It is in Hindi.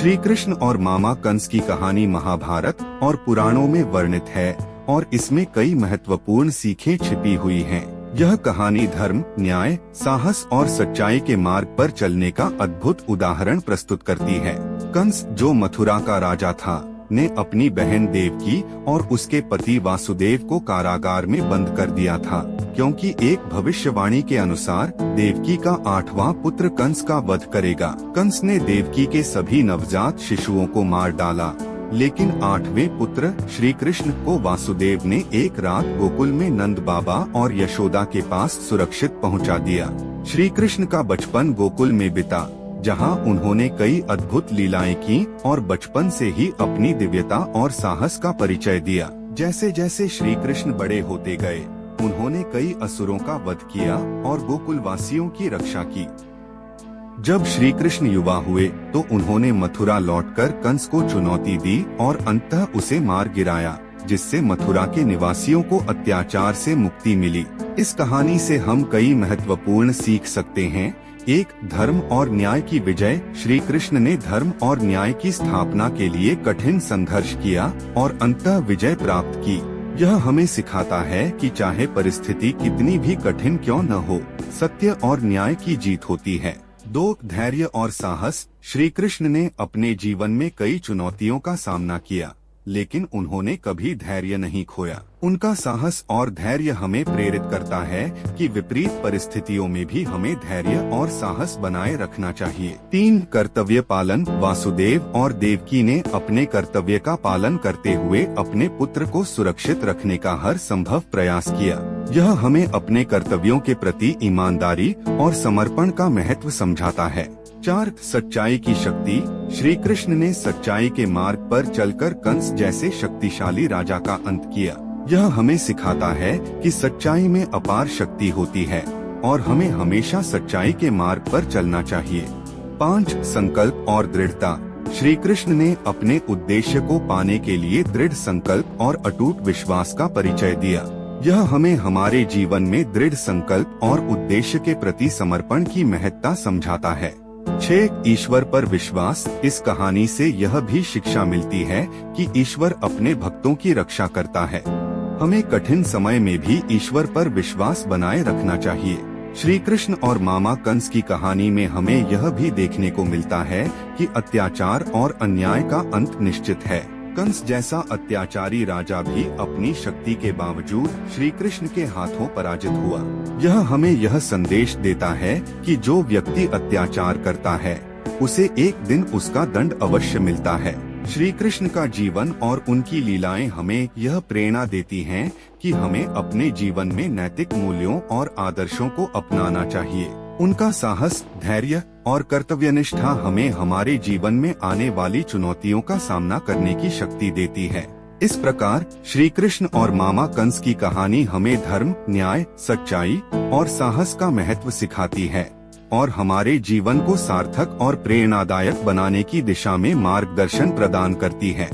श्री कृष्ण और मामा कंस की कहानी महाभारत और पुराणों में वर्णित है और इसमें कई महत्वपूर्ण सीखें छिपी हुई हैं। यह कहानी धर्म, न्याय, साहस और सच्चाई के मार्ग पर चलने का अद्भुत उदाहरण प्रस्तुत करती है। कंस, जो मथुरा का राजा था, ने अपनी बहन देवकी और उसके पति वासुदेव को कारागार में बंद कर दिया था, क्योंकि एक भविष्यवाणी के अनुसार देवकी का 8वां पुत्र कंस का वध करेगा। कंस ने देवकी के सभी नवजात शिशुओं को मार डाला, लेकिन 8वें पुत्र श्री कृष्ण को वासुदेव ने एक रात गोकुल में नंद बाबा और यशोदा के पास सुरक्षित पहुंचा दिया। श्री कृष्ण का बचपन गोकुल में बिता, जहां उन्होंने कई अद्भुत लीलाएं की और बचपन से ही अपनी दिव्यता और साहस का परिचय दिया। जैसे जैसे श्री कृष्ण बड़े होते गए, उन्होंने कई असुरों का वध किया और गोकुल वासियों की रक्षा की। जब श्री कृष्ण युवा हुए तो उन्होंने मथुरा लौटकर कंस को चुनौती दी और अंततः उसे मार गिराया, जिससे मथुरा के निवासियों को अत्याचार से मुक्ति मिली। इस कहानी से हम कई महत्वपूर्ण सीख सकते हैं। 1. धर्म और न्याय की विजय। श्री कृष्ण ने धर्म और न्याय की स्थापना के लिए कठिन संघर्ष किया और अंततः विजय प्राप्त की। यह हमें सिखाता है कि चाहे परिस्थिति कितनी भी कठिन क्यों न हो, सत्य और न्याय की जीत होती है। 2. धैर्य और साहस। श्री कृष्ण ने अपने जीवन में कई चुनौतियों का सामना किया, लेकिन उन्होंने कभी धैर्य नहीं खोया। उनका साहस और धैर्य हमें प्रेरित करता है कि विपरीत परिस्थितियों में भी हमें धैर्य और साहस बनाए रखना चाहिए। 3. कर्तव्य पालन। वासुदेव और देवकी ने अपने कर्तव्य का पालन करते हुए अपने पुत्र को सुरक्षित रखने का हर संभव प्रयास किया। यह हमें अपने कर्तव्यों के प्रति ईमानदारी और समर्पण का महत्व समझाता है। 4. सच्चाई की शक्ति। श्री कृष्ण ने सच्चाई के मार्ग पर चलकर कंस जैसे शक्तिशाली राजा का अंत किया। यह हमें सिखाता है कि सच्चाई में अपार शक्ति होती है और हमें हमेशा सच्चाई के मार्ग पर चलना चाहिए। 5. संकल्प और दृढ़ता। श्री कृष्ण ने अपने उद्देश्य को पाने के लिए दृढ़ संकल्प और अटूट विश्वास का परिचय दिया। यह हमें हमारे जीवन में दृढ़ संकल्प और उद्देश्य के प्रति समर्पण की महत्ता समझाता है। 6. ईश्वर पर विश्वास। इस कहानी से यह भी शिक्षा मिलती है कि ईश्वर अपने भक्तों की रक्षा करता है। हमें कठिन समय में भी ईश्वर पर विश्वास बनाए रखना चाहिए। श्री कृष्ण और मामा कंस की कहानी में हमें यह भी देखने को मिलता है कि अत्याचार और अन्याय का अंत निश्चित है। कंस जैसा अत्याचारी राजा भी अपनी शक्ति के बावजूद श्री कृष्ण के हाथों पराजित हुआ। यह हमें यह संदेश देता है कि जो व्यक्ति अत्याचार करता है, उसे एक दिन उसका दंड अवश्य मिलता है। श्री कृष्ण का जीवन और उनकी लीलाएं हमें यह प्रेरणा देती हैं कि हमें अपने जीवन में नैतिक मूल्यों और आदर्शों को अपनाना चाहिए। उनका साहस, धैर्य और कर्तव्यनिष्ठा हमें हमारे जीवन में आने वाली चुनौतियों का सामना करने की शक्ति देती है। इस प्रकार श्री कृष्ण और मामा कंस की कहानी हमें धर्म, न्याय, सच्चाई और साहस का महत्व सिखाती है और हमारे जीवन को सार्थक और प्रेरणादायक बनाने की दिशा में मार्गदर्शन प्रदान करती है।